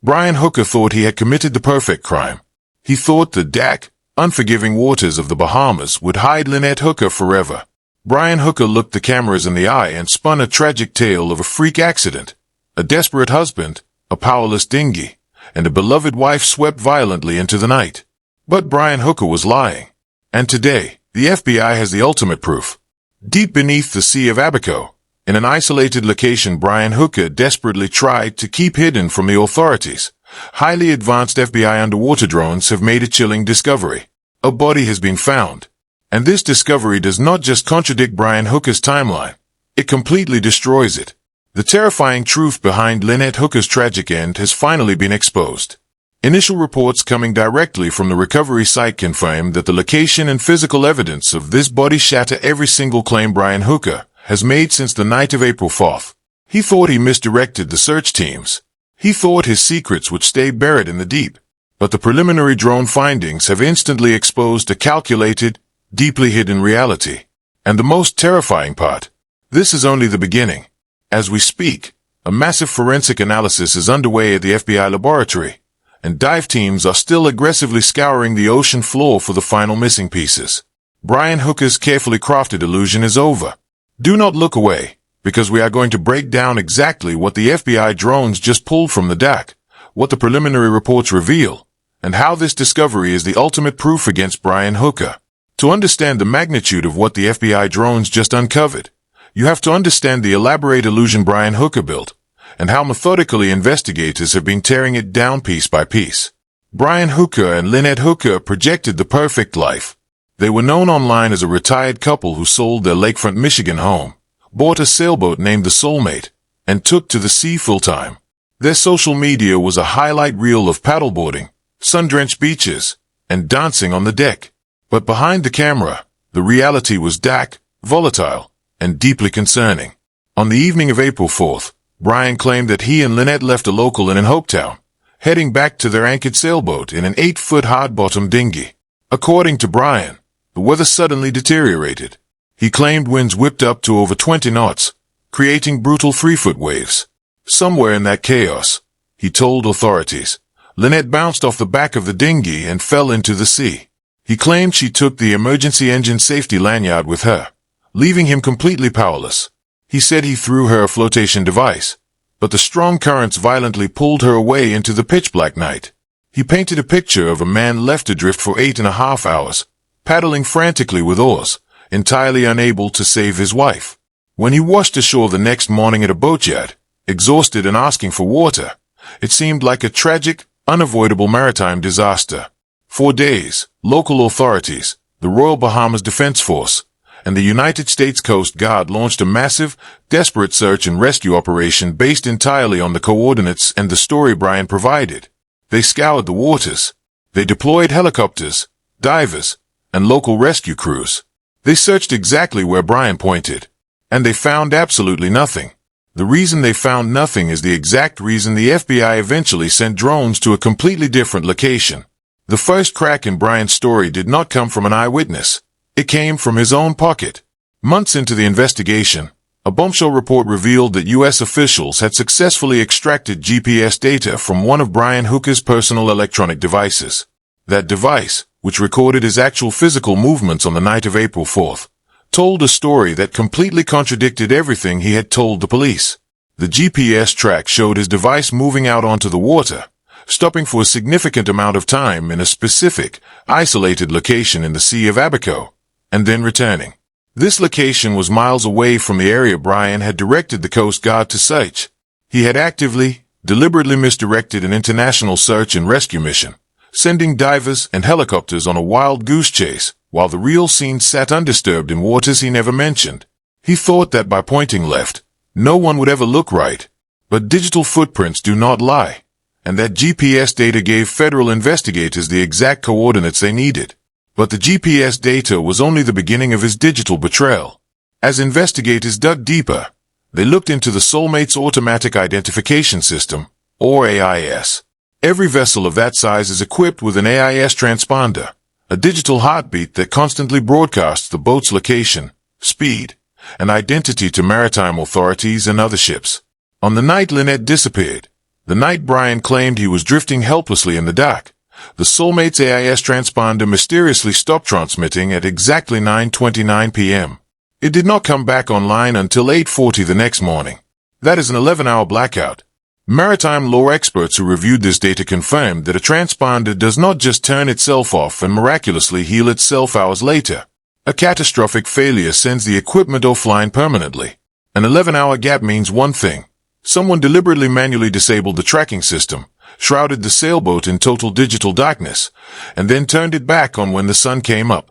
Brian Hooker thought he had committed the perfect crime. He thought the dark, unforgiving waters of the Bahamas would hide Lynette Hooker forever. Brian Hooker looked the cameras in the eye and spun a tragic tale of a freak accident, a desperate husband, a powerless dinghy, and a beloved wife swept violently into the night. But Brian Hooker was lying. And today, the FBI has the ultimate proof. Deep beneath the Sea of Abaco, in an isolated location Brian Hooker desperately tried to keep hidden from the authorities, highly advanced FBI underwater drones have made a chilling discovery. A body has been found. And this discovery does not just contradict Brian Hooker's timeline, it completely destroys it. The terrifying truth behind Lynette Hooker's tragic end has finally been exposed. Initial reports coming directly from the recovery site confirm that the location and physical evidence of this body shatter every single claim Brian Hooker has made since the night of April 4th. He thought he misdirected the search teams. He thought his secrets would stay buried in the deep. But the preliminary drone findings have instantly exposed a calculated, deeply hidden reality. And the most terrifying part, this is only the beginning. As we speak, a massive forensic analysis is underway at the FBI laboratory, and dive teams are still aggressively scouring the ocean floor for the final missing pieces. Brian Hooker's carefully crafted illusion is over. Do not look away, because we are going to break down exactly what the FBI drones just pulled from the deck, what the preliminary reports reveal, and how this discovery is the ultimate proof against Brian Hooker. To understand the magnitude of what the FBI drones just uncovered, you have to understand the elaborate illusion Brian Hooker built, and how methodically investigators have been tearing it down piece by piece. Brian Hooker and Lynette Hooker projected the perfect life. They were known online as a retired couple who sold their Lakefront, Michigan home, bought a sailboat named the Soulmate, and took to the sea full-time. Their social media was a highlight reel of paddleboarding, sun-drenched beaches, and dancing on the deck. But behind the camera, the reality was dark, volatile, and deeply concerning. On the evening of April 4th, Brian claimed that he and Lynette left a local inn in Hopetown, heading back to their anchored sailboat in an 8-foot hard-bottom dinghy. According to Brian, the weather suddenly deteriorated. He claimed winds whipped up to over 20 knots, creating brutal 3-foot waves. Somewhere in that chaos, he told authorities, Lynette bounced off the back of the dinghy and fell into the sea. He claimed she took the emergency engine safety lanyard with her, leaving him completely powerless. He said he threw her a flotation device, but the strong currents violently pulled her away into the pitch-black night. He painted a picture of a man left adrift for 8.5 hours, paddling frantically with oars, entirely unable to save his wife. When he washed ashore the next morning at a boatyard, exhausted and asking for water, it seemed like a tragic, unavoidable maritime disaster. For days, local authorities, the Royal Bahamas Defense Force, and the United States Coast Guard launched a massive, desperate search and rescue operation based entirely on the coordinates and the story Brian provided. They scoured the waters. They deployed helicopters, divers, and local rescue crews. They searched exactly where Brian pointed, and they found absolutely nothing. The reason they found nothing is the exact reason the FBI eventually sent drones to a completely different location. The first crack in Brian's story did not come from an eyewitness. It came from his own pocket. Months into the investigation, a bombshell report revealed that U.S. officials had successfully extracted GPS data from one of Brian Hooker's personal electronic devices. That device, which recorded his actual physical movements on the night of April 4th, told a story that completely contradicted everything he had told the police. The GPS track showed his device moving out onto the water, stopping for a significant amount of time in a specific, isolated location in the Sea of Abaco, and then returning. This location was miles away from the area Brian had directed the Coast Guard to search. He had actively, deliberately misdirected an international search and rescue mission, sending divers and helicopters on a wild goose chase, while the real scene sat undisturbed in waters he never mentioned. He thought that by pointing left, no one would ever look right. But digital footprints do not lie, and that GPS data gave federal investigators the exact coordinates they needed. But the GPS data was only the beginning of his digital betrayal. As investigators dug deeper, they looked into the Soulmate's Automatic Identification System, or AIS. Every vessel of that size is equipped with an AIS transponder, a digital heartbeat that constantly broadcasts the boat's location, speed, and identity to maritime authorities and other ships. On the night Lynette disappeared, The night Brian claimed he was drifting helplessly in the dark, the Soulmate's AIS transponder mysteriously stopped transmitting at exactly 9:29 p.m. It did not come back online until 8:40 the next morning. That is an 11-hour blackout. Maritime law experts who reviewed this data confirmed that a transponder does not just turn itself off and miraculously heal itself hours later. A catastrophic failure sends the equipment offline permanently. An 11-hour gap means one thing. Someone deliberately manually disabled the tracking system, shrouded the sailboat in total digital darkness, and then turned it back on when the sun came up.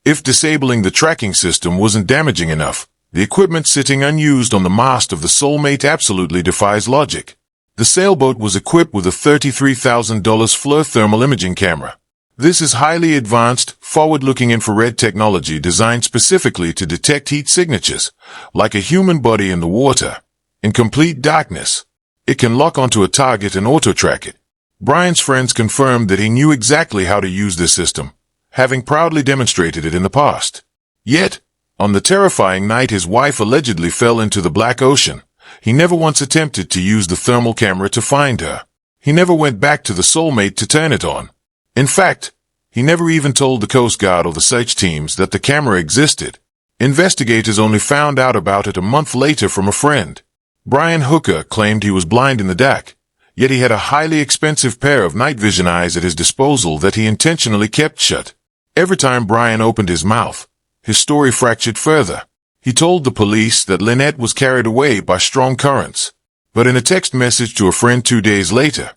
If disabling the tracking system wasn't damaging enough, the equipment sitting unused on the mast of the Soulmate absolutely defies logic. The sailboat was equipped with a $33,000 FLIR thermal imaging camera. This is highly advanced, forward-looking infrared technology designed specifically to detect heat signatures, like a human body in the water. In complete darkness, it can lock onto a target and auto-track it. Brian's friends confirmed that he knew exactly how to use this system, having proudly demonstrated it in the past. Yet, on the terrifying night his wife allegedly fell into the Black Ocean, he never once attempted to use the thermal camera to find her. He never went back to the Soulmate to turn it on. In fact, he never even told the Coast Guard or the search teams that the camera existed. Investigators only found out about it a month later from a friend. Brian Hooker claimed he was blind in the dark, yet he had a highly expensive pair of night vision eyes at his disposal that he intentionally kept shut. Every time Brian opened his mouth, his story fractured further. He told the police that Lynette was carried away by strong currents, but in a text message to a friend 2 days later,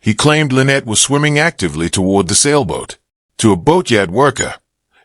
he claimed Lynette was swimming actively toward the sailboat. To a boatyard worker,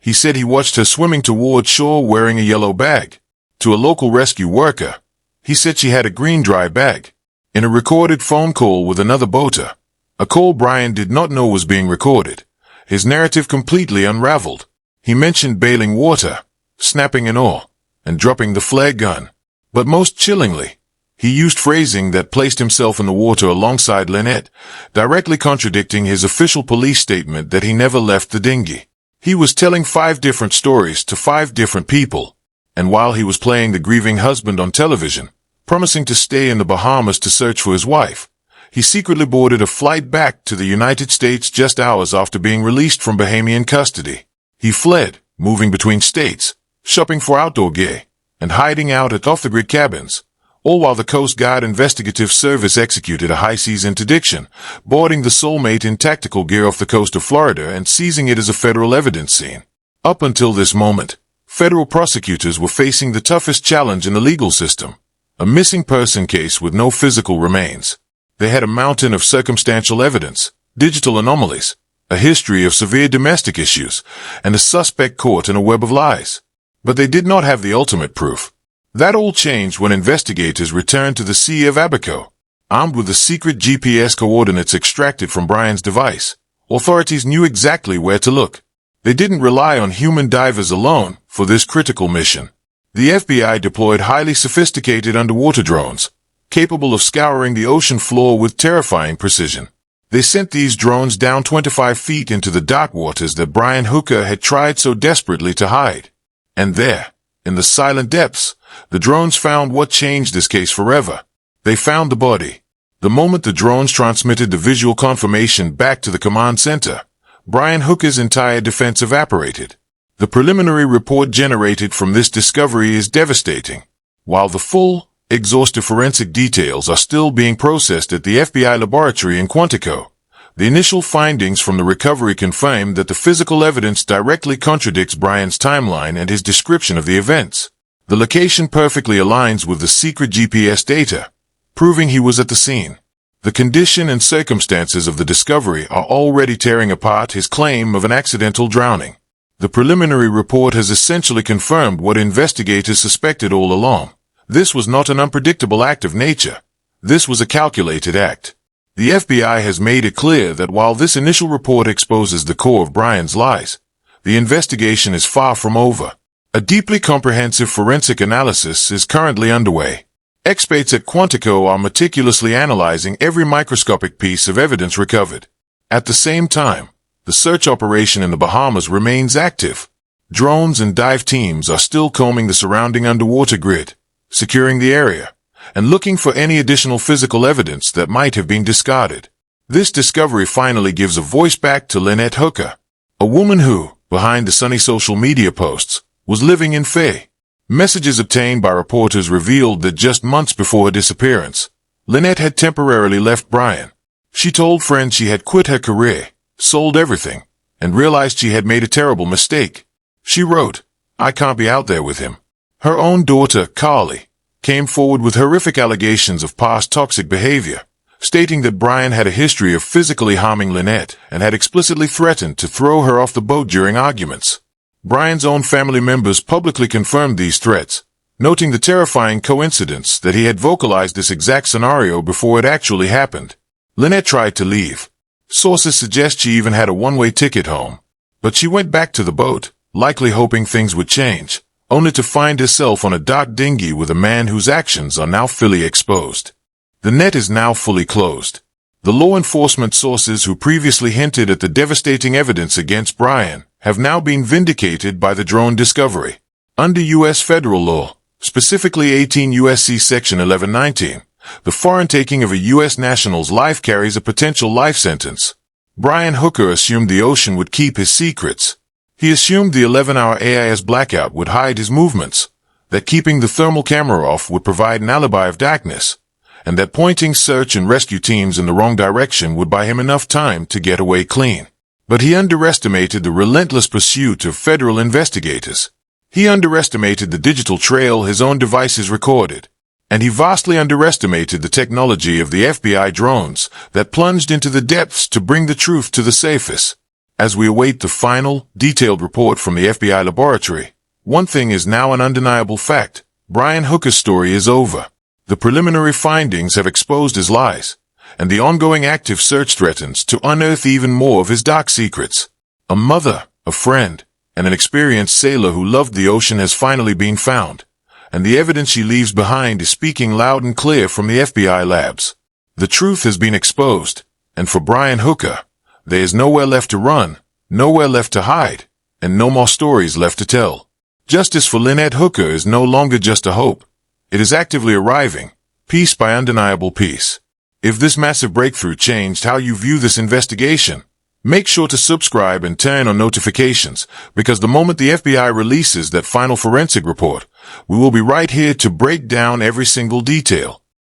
he said he watched her swimming toward shore wearing a yellow bag. To a local rescue worker, he said she had a green dry bag. In a recorded phone call with another boater, a call Brian did not know was being recorded, his narrative completely unraveled. He mentioned bailing water, snapping an oar, and dropping the flare gun. But most chillingly, he used phrasing that placed himself in the water alongside Lynette, directly contradicting his official police statement that he never left the dinghy. He was telling 5 different stories to 5 different people, and while he was playing the grieving husband on television, promising to stay in the Bahamas to search for his wife, he secretly boarded a flight back to the United States just hours after being released from Bahamian custody. He fled, moving between states, shopping for outdoor gear, and hiding out at off-the-grid cabins, all while the Coast Guard Investigative Service executed a high-seas interdiction, boarding the Soulmate in tactical gear off the coast of Florida and seizing it as a federal evidence scene. Up until this moment, federal prosecutors were facing the toughest challenge in the legal system, a missing person case with no physical remains. They had a mountain of circumstantial evidence, digital anomalies, a history of severe domestic issues, and a suspect caught in a web of lies. But they did not have the ultimate proof. That all changed when investigators returned to the Sea of Abaco. Armed with the secret GPS coordinates extracted from Brian's device, authorities knew exactly where to look. They didn't rely on human divers alone for this critical mission. The FBI deployed highly sophisticated underwater drones, capable of scouring the ocean floor with terrifying precision. They sent these drones down 25 feet into the dark waters that Brian Hooker had tried so desperately to hide. And there, in the silent depths, the drones found what changed this case forever. They found the body. The moment the drones transmitted the visual confirmation back to the command center, Brian Hooker's entire defense evaporated. The preliminary report generated from this discovery is devastating. While the full, exhaustive forensic details are still being processed at the FBI laboratory in Quantico, the initial findings from the recovery confirm that the physical evidence directly contradicts Brian's timeline and his description of the events. The location perfectly aligns with the secret GPS data, proving he was at the scene. The condition and circumstances of the discovery are already tearing apart his claim of an accidental drowning. The preliminary report has essentially confirmed what investigators suspected all along. This was not an unpredictable act of nature. This was a calculated act. The FBI has made it clear that while this initial report exposes the core of Brian's lies, the investigation is far from over. A deeply comprehensive forensic analysis is currently underway. Experts at Quantico are meticulously analyzing every microscopic piece of evidence recovered. At the same time, the search operation in the Bahamas remains active. Drones and dive teams are still combing the surrounding underwater grid, securing the area, and looking for any additional physical evidence that might have been discarded. This discovery finally gives a voice back to Lynette Hooker, a woman who, behind the sunny social media posts, was living in fear. Messages obtained by reporters revealed that just months before her disappearance, Lynette had temporarily left Brian. She told friends she had quit her career, sold everything, and realized she had made a terrible mistake. She wrote, "I can't be out there with him." Her own daughter, Carly, came forward with horrific allegations of past toxic behavior, stating that Brian had a history of physically harming Lynette and had explicitly threatened to throw her off the boat during arguments. Brian's own family members publicly confirmed these threats, noting the terrifying coincidence that he had vocalized this exact scenario before it actually happened. Lynette tried to leave. Sources suggest she even had a one-way ticket home. But she went back to the boat, likely hoping things would change, only to find herself on a dark dinghy with a man whose actions are now fully exposed. The net is now fully closed. The law enforcement sources who previously hinted at the devastating evidence against Brian have now been vindicated by the drone discovery. Under U.S. federal law, specifically 18 U.S.C. Section 1119, the foreign taking of a U.S. national's life carries a potential life sentence. Brian Hooker assumed the ocean would keep his secrets. He assumed the 11-hour AIS blackout would hide his movements, that keeping the thermal camera off would provide an alibi of darkness, and that pointing search and rescue teams in the wrong direction would buy him enough time to get away clean. But he underestimated the relentless pursuit of federal investigators. He underestimated the digital trail his own devices recorded. And he vastly underestimated the technology of the FBI drones that plunged into the depths to bring the truth to the surface. As we await the final, detailed report from the FBI laboratory, one thing is now an undeniable fact. Brian Hooker's story is over. The preliminary findings have exposed his lies, and the ongoing active search threatens to unearth even more of his dark secrets. A mother, a friend, and an experienced sailor who loved the ocean has finally been found, and the evidence she leaves behind is speaking loud and clear from the FBI labs. The truth has been exposed, and for Brian Hooker, there is nowhere left to run, nowhere left to hide, and no more stories left to tell. Justice for Lynette Hooker is no longer just a hope. It is actively arriving, piece by undeniable piece. If this massive breakthrough changed how you view this investigation, make sure to subscribe and turn on notifications, because the moment the FBI releases that final forensic report, we will be right here to break down every single detail.